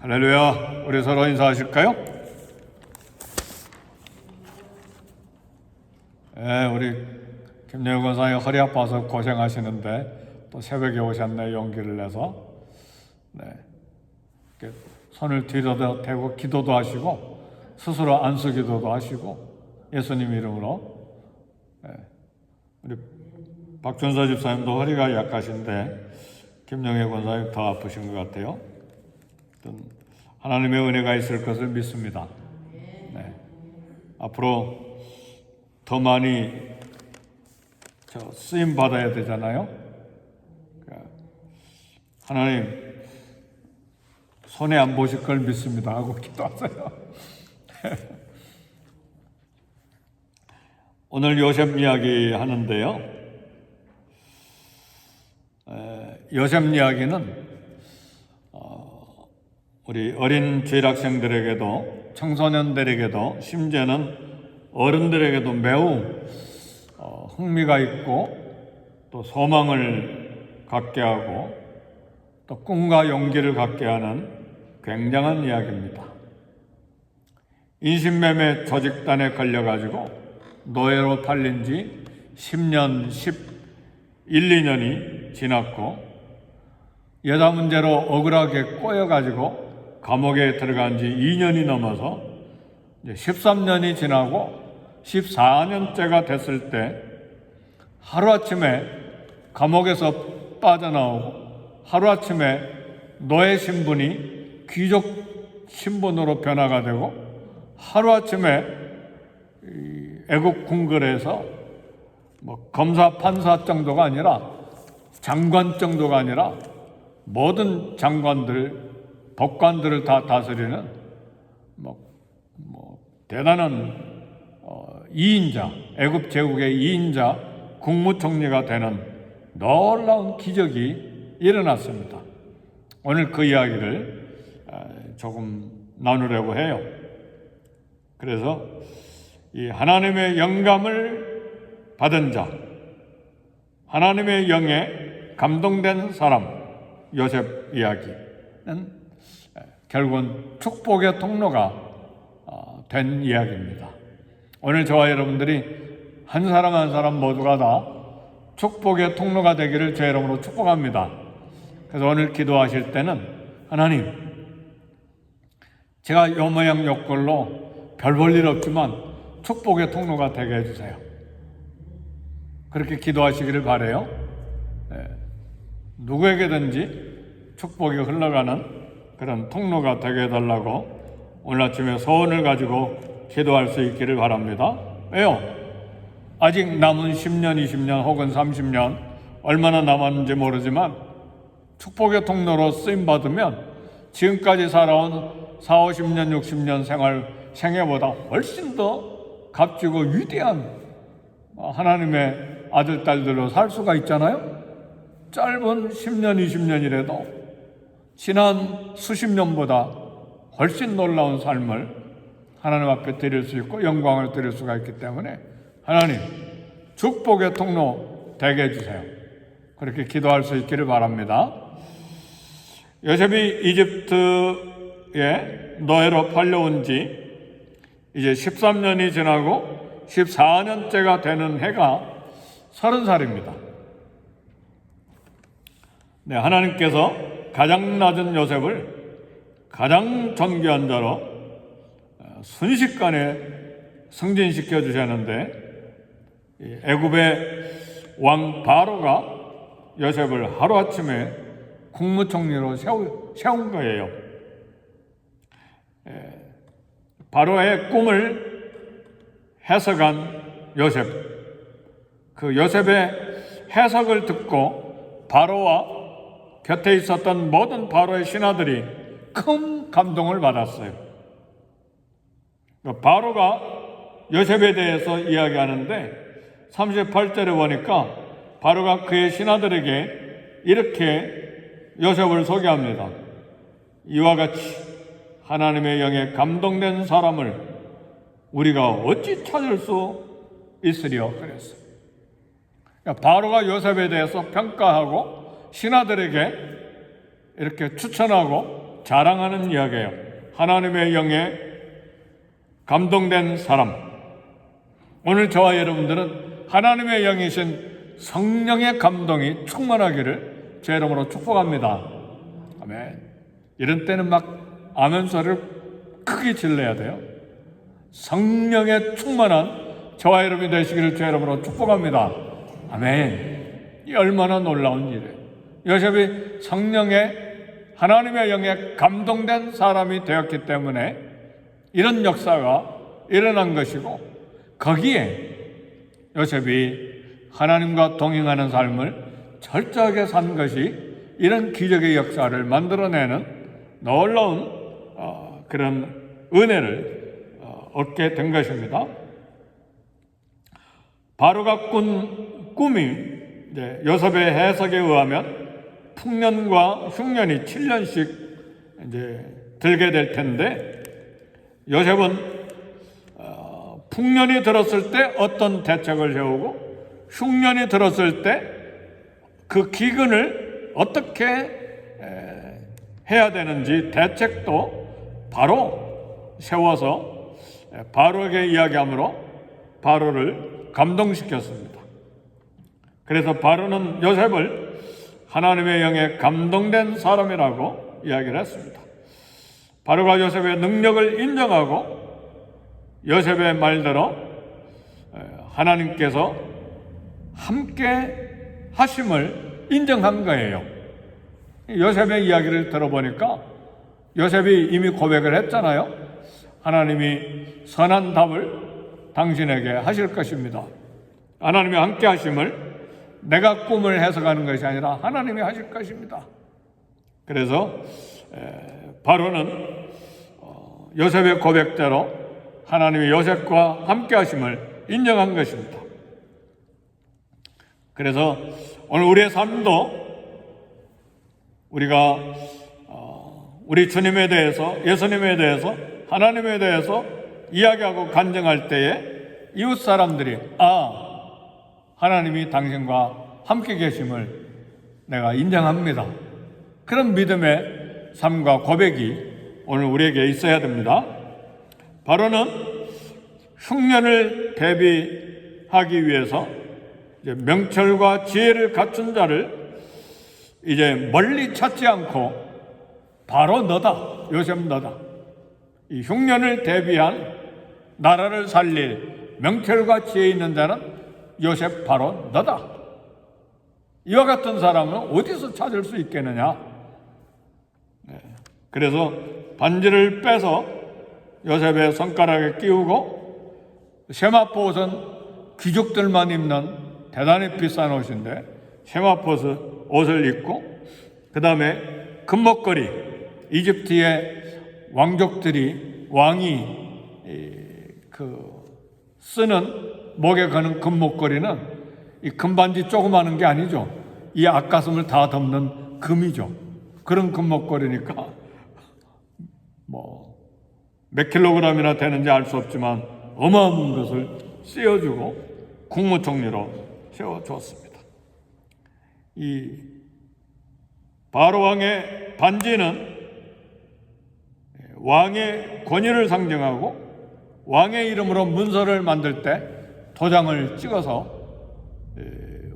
할렐루야. 우리 서로 인사하실까요? 우리 김여우 권사님 허리 아파서 고생하시는데 또 새벽에 오셨네. 용기를 내서 이렇게 손을 뒤로 대고 기도도 하시고 스스로 안수기도도 하시고 예수님 이름으로. 우리 박준서 집사님도 허리가 약하신데 김영애 권사님 더 아프신 것 같아요. 하나님의 은혜가 있을 것을 믿습니다. 앞으로 더 많이 쓰임 받아야 되잖아요. 하나님 손해 안 보실 걸 믿습니다 하고 기도하세요. 오늘 요셉 이야기 하는데요. 요셉 이야기는 우리 어린 주일학생들에게도 청소년들에게도 심지어는 어른들에게도 매우 흥미가 있고 또 소망을 갖게 하고 또 꿈과 용기를 갖게 하는 굉장한 이야기입니다. 인신매매 조직단에 걸려가지고 노예로 팔린 지 10년, 2년이 지났고 여자 문제로 억울하게 꼬여가지고 감옥에 들어간 지 2년이 넘어서 이제 13년이 지나고 14년째가 됐을 때 하루아침에 감옥에서 빠져나오고 하루아침에 노예 신분이 귀족 신분으로 변화가 되고 하루아침에 애국 궁궐에서 검사 판사 정도가 아니라 장관 정도가 아니라 모든 장관들, 법관들을 다 다스리는 대단한 2인자, 애굽 제국의 2인자 국무총리가 되는 놀라운 기적이 일어났습니다. 오늘 그 이야기를 조금 나누려고 해요. 그래서 이 하나님의 영감을 받은 자, 하나님의 영에 감동된 사람, 요셉 이야기는 결국은 축복의 통로가 된 이야기입니다. 오늘 저와 여러분들이 한 사람 한 사람 모두가 다 축복의 통로가 되기를 주의 이름으로 축복합니다. 그래서 오늘 기도하실 때는 하나님, 제가 요 모양 요 꼴로 별 볼 일 없지만 축복의 통로가 되게 해주세요. 그렇게 기도하시기를 바라요. 누구에게든지 축복이 흘러가는 그런 통로가 되게 해달라고 오늘 아침에 소원을 가지고 기도할 수 있기를 바랍니다. 왜요? 아직 남은 10년, 20년 혹은 30년 얼마나 남았는지 모르지만 축복의 통로로 쓰임받으면 지금까지 살아온 40, 50년, 60년 생애보다 훨씬 더 값지고 위대한 하나님의 아들, 딸들로 살 수가 있잖아요. 짧은 10년, 20년이라도 지난 수십 년보다 훨씬 놀라운 삶을 하나님 앞에 드릴 수 있고 영광을 드릴 수가 있기 때문에 하나님, 축복의 통로 되게 해주세요. 그렇게 기도할 수 있기를 바랍니다. 요셉이 이집트에 노예로 팔려온 지 이제 13년이 지나고 14년째가 되는 해가 30살입니다. 하나님께서 가장 낮은 요셉을 가장 존귀한 자로 순식간에 승진시켜 주셨는데 애굽의 왕 바로가 요셉을 하루아침에 국무총리로 세운 거예요. 바로의 꿈을 해석한 요셉, 그 요셉의 해석을 듣고 바로와 곁에 있었던 모든 바로의 신하들이 큰 감동을 받았어요. 바로가 요셉에 대해서 이야기하는데 38절에 보니까 바로가 그의 신하들에게 이렇게 요셉을 소개합니다. 이와 같이 하나님의 영에 감동된 사람을 우리가 어찌 찾을 수 있으리요? 그랬어요. 바로가 요셉에 대해서 평가하고 신하들에게 이렇게 추천하고 자랑하는 이야기예요. 하나님의 영에 감동된 사람. 오늘 저와 여러분들은 하나님의 영이신 성령의 감동이 충만하기를 제 이름으로 축복합니다. 아멘. 이런 때는 막 아멘 소리를 크게 질러야 돼요. 성령의 충만한 저와 여러분이 되시기를 제 이름으로 축복합니다. 아멘. 이 얼마나 놀라운 일이에요. 요셉이 성령의 하나님의 영에 감동된 사람이 되었기 때문에 이런 역사가 일어난 것이고, 거기에 요셉이 하나님과 동행하는 삶을 철저하게 산 것이 이런 기적의 역사를 만들어내는 놀라운 그런 은혜를 얻게 된 것입니다. 바로가 꾼 꿈이 요셉의 해석에 의하면 풍년과 흉년이 7년씩 들게 될 텐데, 요셉은 풍년이 들었을 때 어떤 대책을 세우고 흉년이 들었을 때 그 기근을 어떻게 해야 되는지 대책도 바로 세워서 바로에게 이야기함으로 바로를 감동시켰습니다. 그래서 바로는 요셉을 하나님의 영에 감동된 사람이라고 이야기를 했습니다. 바로가 요셉의 능력을 인정하고 요셉의 말대로 하나님께서 함께 하심을 인정한 거예요. 요셉의 이야기를 들어보니까 요셉이 이미 고백을 했잖아요. 하나님이 선한 답을 당신에게 하실 것입니다. 하나님이 함께 하심을 내가 꿈을 해석하는 것이 아니라 하나님이 하실 것입니다. 그래서 바로는 요셉의 고백대로 하나님이 요셉과 함께 하심을 인정한 것입니다. 그래서 오늘 우리의 삶도 우리가 우리 주님에 대해서, 예수님에 대해서, 하나님에 대해서 이야기하고 간증할 때에 이웃 사람들이 하나님이 당신과 함께 계심을 내가 인정합니다. 그런 믿음의 삶과 고백이 오늘 우리에게 있어야 됩니다. 바로는 흉년을 대비하기 위해서 명철과 지혜를 갖춘 자를 이제 멀리 찾지 않고 바로 너다, 요셉 너다. 이 흉년을 대비한 나라를 살릴 명철과 지혜 있는 자는 요셉 바로 너다. 이와 같은 사람은 어디서 찾을 수 있겠느냐? 그래서 반지를 빼서 요셉의 손가락에 끼우고, 세마포 옷은 귀족들만 입는 대단히 비싼 옷인데 세마포 옷을 입고, 그 다음에 금목걸이, 이집트의 왕족들이 왕이 쓰는 목에 거는 금목걸이는 이 금반지 조그마한 게 아니죠. 이 앞가슴을 다 덮는 금이죠. 그런 금목걸이니까 몇 킬로그램이나 되는지 알 수 없지만 어마어마한 것을 씌워주고 국무총리로 세워주었습니다. 이 바로 왕의 반지는 왕의 권위를 상징하고, 왕의 이름으로 문서를 만들 때 도장을 찍어서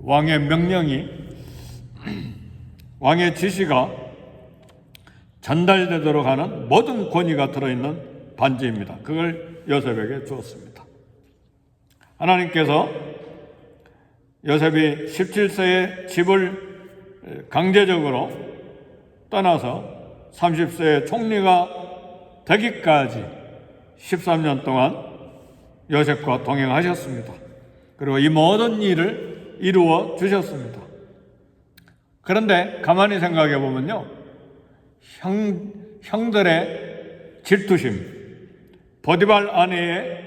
왕의 명령이, 왕의 지시가 전달되도록 하는 모든 권위가 들어있는 반지입니다. 그걸 요셉에게 주었습니다. 하나님께서 요셉이 17세에 집을 강제적으로 떠나서 30세에 총리가 되기까지 13년 동안 요셉과 동행하셨습니다. 그리고 이 모든 일을 이루어 주셨습니다. 그런데 가만히 생각해 보면요, 형들의 질투심, 보디발 아내의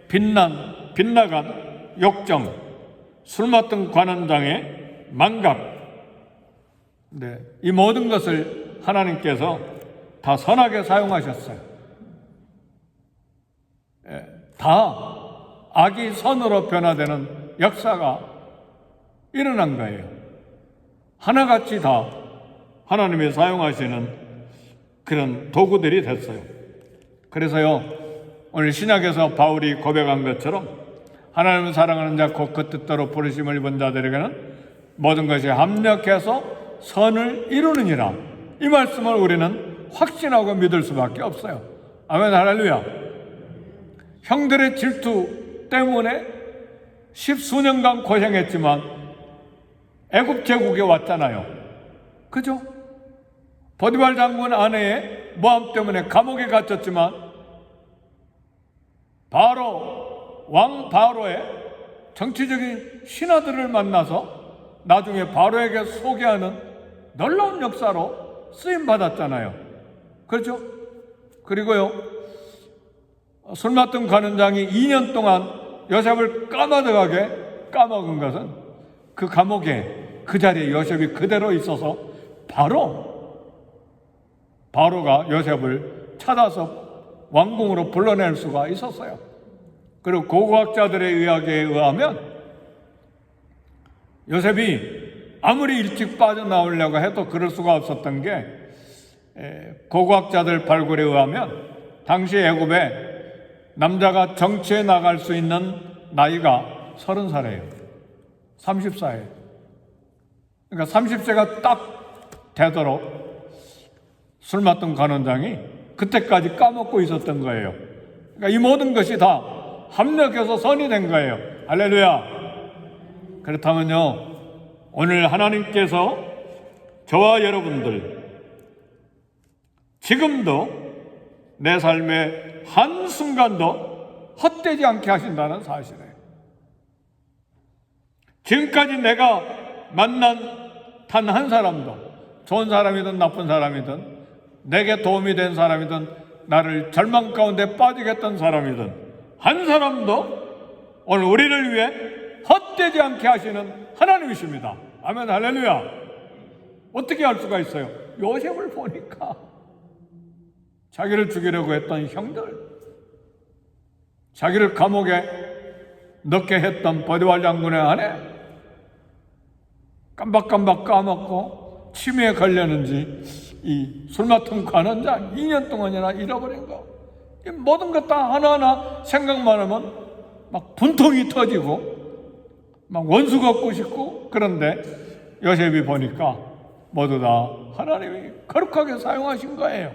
빗나간 욕정, 술 맡은 관원장의 망각, 이 모든 것을 하나님께서 다 선하게 사용하셨어요. 다 악이 선으로 변화되는 역사가 일어난 거예요. 하나같이 다 하나님이 사용하시는 그런 도구들이 됐어요. 그래서요, 오늘 신약에서 바울이 고백한 것처럼 하나님을 사랑하는 자 곧 그 뜻대로 부르심을 입은 자들에게는 모든 것이 합력해서 선을 이루느니라. 이 말씀을 우리는 확신하고 믿을 수밖에 없어요. 아멘, 할렐루야. 형들의 질투 때문에 십수년간 고생했지만 애굽 제국에 왔잖아요. 그죠? 보디발 장군 아내의 모함 때문에 감옥에 갇혔지만 왕 바로의 정치적인 신하들을 만나서 나중에 바로에게 소개하는 놀라운 역사로 쓰임받았잖아요. 그렇죠? 그리고요, 술 맡은 관원장이 2년 동안 요셉을 까마득하게 까먹은 것은 그 감옥에 그 자리에 요셉이 그대로 있어서 바로가 요셉을 찾아서 왕궁으로 불러낼 수가 있었어요. 그리고 고고학자들의 이야기에 의하면 요셉이 아무리 일찍 빠져나오려고 해도 그럴 수가 없었던 게, 고고학자들 발굴에 의하면 당시 애굽에 남자가 정치에 나갈 수 있는 나이가 30살이에요. 30살이에요. 그러니까 30세가 딱 되도록 술 맡던 관원장이 그때까지 까먹고 있었던 거예요. 그러니까 이 모든 것이 다 합력해서 선이 된 거예요. 할렐루야. 그렇다면요, 오늘 하나님께서 저와 여러분들 지금도 내 삶의 한순간도 헛되지 않게 하신다는 사실이에요. 지금까지 내가 만난 단 한 사람도, 좋은 사람이든 나쁜 사람이든, 내게 도움이 된 사람이든, 나를 절망 가운데 빠지게 했던 사람이든, 한 사람도 오늘 우리를 위해 헛되지 않게 하시는 하나님이십니다. 아멘, 할렐루야. 어떻게 할 수가 있어요? 요셉을 보니까 자기를 죽이려고 했던 형들, 자기를 감옥에 넣게 했던 보디발 장군의 아내, 깜박깜박 까먹고 치매에 걸렸는지 이 술 맡은 관원장 2년 동안이나 잃어버린 거, 이 모든 것 다 하나하나 생각만 하면 막 분통이 터지고 막 원수 걷고 싶고, 그런데 요셉이 보니까 모두 다 하나님이 거룩하게 사용하신 거예요.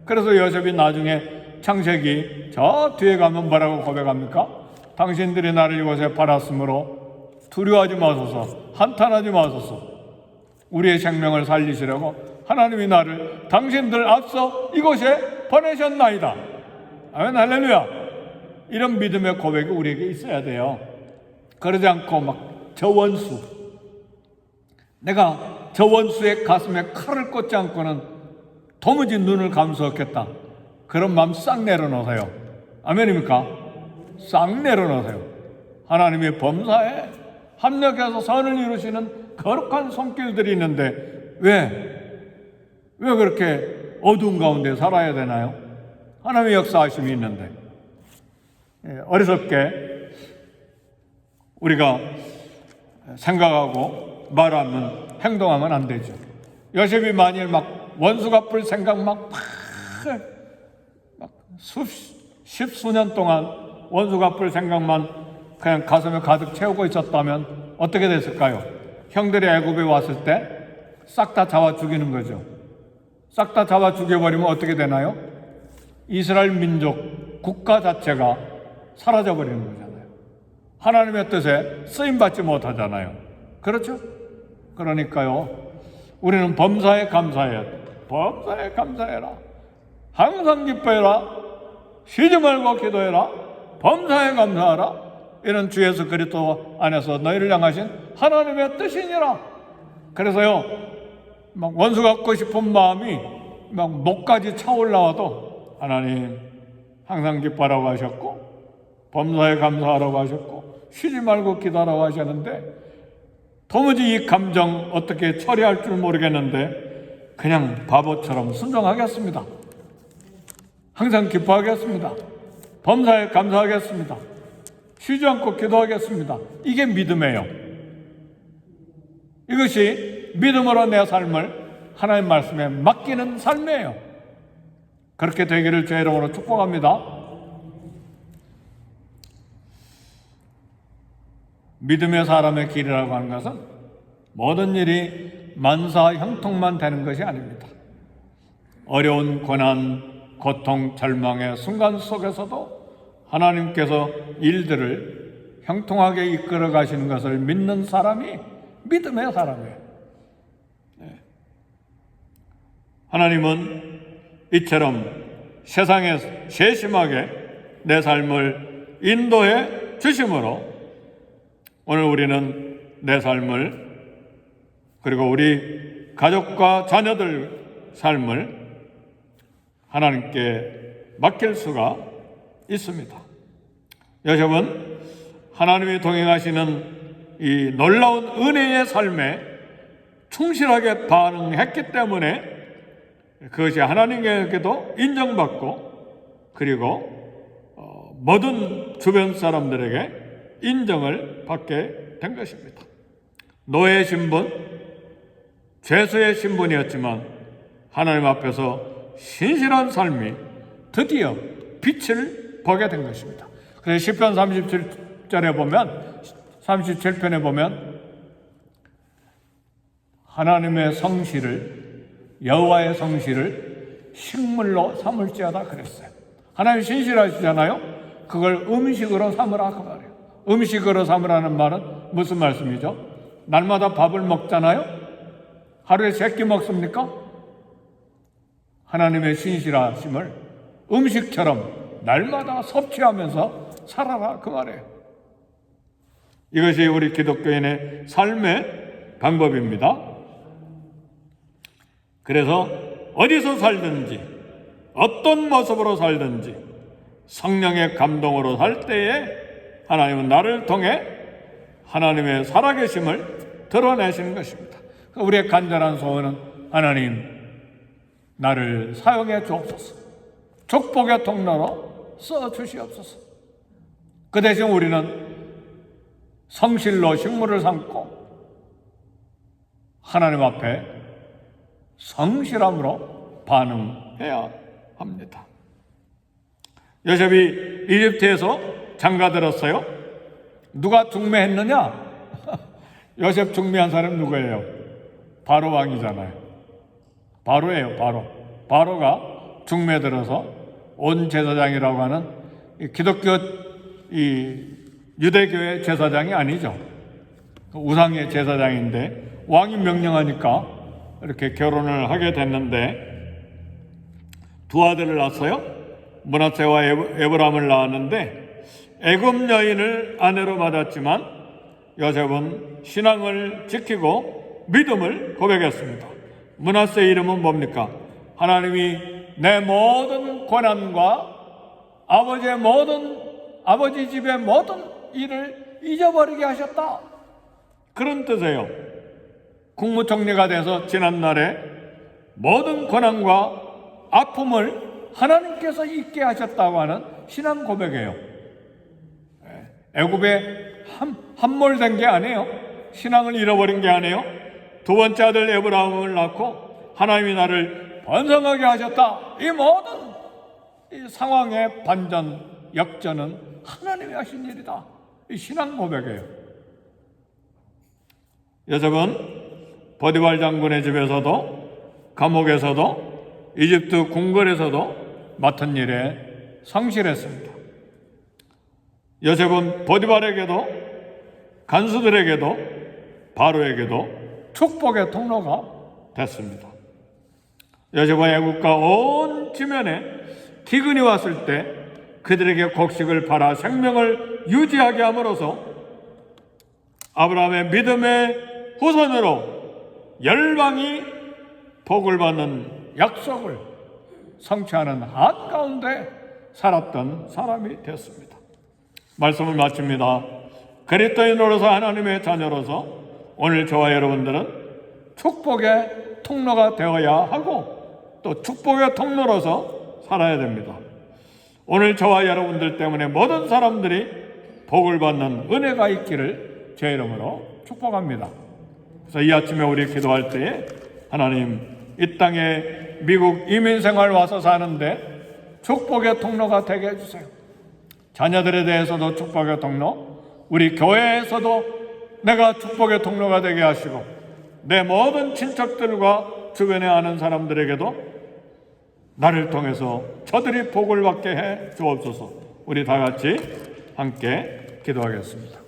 그래서 요셉이 나중에 창세기 저 뒤에 가면 뭐라고 고백합니까? 당신들이 나를 이곳에 팔았으므로 두려워하지 마소서, 한탄하지 마소서. 우리의 생명을 살리시려고 하나님이 나를 당신들 앞서 이곳에 보내셨나이다. 아멘, 할렐루야. 이런 믿음의 고백이 우리에게 있어야 돼요. 그러지 않고 막 저 원수, 내가 저 원수의 가슴에 칼을 꽂지 않고는 도무지 눈을 감을 수 없겠다, 그런 마음 싹 내려놓으세요. 아멘입니까? 싹 내려놓으세요. 하나님의 범사에 합력해서 선을 이루시는 거룩한 손길들이 있는데 왜 그렇게 어두운 가운데 살아야 되나요? 하나님의 역사하심이 있는데, 어리석게 우리가 생각하고 말하면, 행동하면 안 되죠. 요셉이 만일 막 원수 갚을 생각 막 십수년 동안 원수 갚을 생각만 그냥 가슴에 가득 채우고 있었다면 어떻게 됐을까요? 형들이 애굽에 왔을 때 싹 다 잡아 죽이는 거죠. 싹 다 잡아 죽여버리면 어떻게 되나요? 이스라엘 민족, 국가 자체가 사라져버리는 거잖아요. 하나님의 뜻에 쓰임받지 못하잖아요. 그렇죠? 그러니까요, 우리는 범사에 감사해야 돼. 범사에 감사해라. 항상 기뻐해라. 쉬지 말고 기도해라. 범사에 감사하라. 이런 주 예수 그리스도 안에서 너희를 향하신 하나님의 뜻이니라. 그래서요, 막 원수 갖고 싶은 마음이 막 목까지 차올라와도 하나님 항상 기뻐하라고 하셨고, 범사에 감사하라고 하셨고, 쉬지 말고 기도하라고 하셨는데, 도무지 이 감정 어떻게 처리할 줄 모르겠는데 그냥 바보처럼 순종하겠습니다. 항상 기뻐하겠습니다. 범사에 감사하겠습니다. 쉬지 않고 기도하겠습니다. 이게 믿음이에요. 이것이 믿음으로 내 삶을 하나님 말씀에 맡기는 삶이에요. 그렇게 되기를 주의 이름으로 축복합니다. 믿음의 사람의 길이라고 하는 것은 모든 일이 만사 형통만 되는 것이 아닙니다. 어려운 고난, 고통, 절망의 순간 속에서도 하나님께서 일들을 형통하게 이끌어 가시는 것을 믿는 사람이 믿음의 사람이에요. 하나님은 이처럼 세상에 세심하게 내 삶을 인도해 주심으로 오늘 우리는 내 삶을 그리고 우리 가족과 자녀들 삶을 하나님께 맡길 수가 있습니다. 여러분, 하나님이 동행하시는 이 놀라운 은혜의 삶에 충실하게 반응했기 때문에 그것이 하나님에게도 인정받고 그리고 모든 주변 사람들에게 인정을 받게 된 것입니다. 노예의 신분, 죄수의 신분이었지만 하나님 앞에서 신실한 삶이 드디어 빛을 보게 된 것입니다. 그래서 시편 37절에 보면 37편에 보면 하나님의 성실을 여호와의 성실을 식물로 삼을지어다 그랬어요. 하나님 신실하시잖아요. 그걸 음식으로 삼으라 그 말이에요. 음식으로 삼으라는 말은 무슨 말씀이죠? 날마다 밥을 먹잖아요. 하루에 3끼 먹습니까? 하나님의 신실하심을 음식처럼 날마다 섭취하면서 살아라 그 말이에요. 이것이 우리 기독교인의 삶의 방법입니다. 그래서 어디서 살든지 어떤 모습으로 살든지 성령의 감동으로 살 때에 하나님은 나를 통해 하나님의 살아계심을 드러내시는 것입니다. 우리의 간절한 소원은 하나님 나를 사용해 주옵소서. 축복의 통로로 써주시옵소서. 그 대신 우리는 성실로 식물을 삼고 하나님 앞에 성실함으로 반응해야 합니다. 요셉이 이집트에서 장가들었어요. 누가 중매했느냐? 요셉 중매한 사람 누구예요? 바로 왕이잖아요. 바로예요, 바로. 바로가 중매들어서 온 제사장이라고 하는 기독교 유대교의 제사장이 아니죠. 우상의 제사장인데 왕이 명령하니까 이렇게 결혼을 하게 됐는데 두 아들을 낳았어요. 므낫세와 에브람을 낳았는데 애굽 여인을 아내로 맞았지만 요셉은 신앙을 지키고 믿음을 고백했습니다. 므낫세의 이름은 뭡니까? 하나님이 내 모든 고난과 아버지 집의 모든 일을 잊어버리게 하셨다. 그런 뜻이에요. 국무총리가 돼서 지난날에 모든 고난과 아픔을 하나님께서 잊게 하셨다고 하는 신앙 고백이에요. 애굽에 함몰된 게 아니에요. 신앙을 잃어버린 게 아니에요. 두 번째 아들 에브라임을 낳고 하나님이 나를 번성하게 하셨다. 이 모든 이 상황의 반전, 역전은 하나님이 하신 일이다. 이 신앙 고백이에요. 요셉은 보디발 장군의 집에서도 감옥에서도 이집트 궁궐에서도 맡은 일에 성실했습니다. 요셉은 보디발에게도 간수들에게도 바로에게도 축복의 통로가 됐습니다. 요셉은 애국과 온 지면에 기근이 왔을 때 그들에게 곡식을 팔아 생명을 유지하게 함으로써 아브라함의 믿음의 후손으로 열방이 복을 받는 약속을 성취하는 한가운데 살았던 사람이 되었습니다. 말씀을 마칩니다. 그리스도인으로서 하나님의 자녀로서 오늘 저와 여러분들은 축복의 통로가 되어야 하고 또 축복의 통로로서 살아야 됩니다. 오늘 저와 여러분들 때문에 모든 사람들이 복을 받는 은혜가 있기를 제 이름으로 축복합니다. 그래서 이 아침에 우리 기도할 때에 하나님 이 땅에 미국 이민생활 와서 사는데 축복의 통로가 되게 해주세요. 자녀들에 대해서도 축복의 통로, 우리 교회에서도 내가 축복의 통로가 되게 하시고 내 모든 친척들과 주변에 아는 사람들에게도 나를 통해서 저들이 복을 받게 해 주옵소서. 우리 다 같이 함께 기도하겠습니다.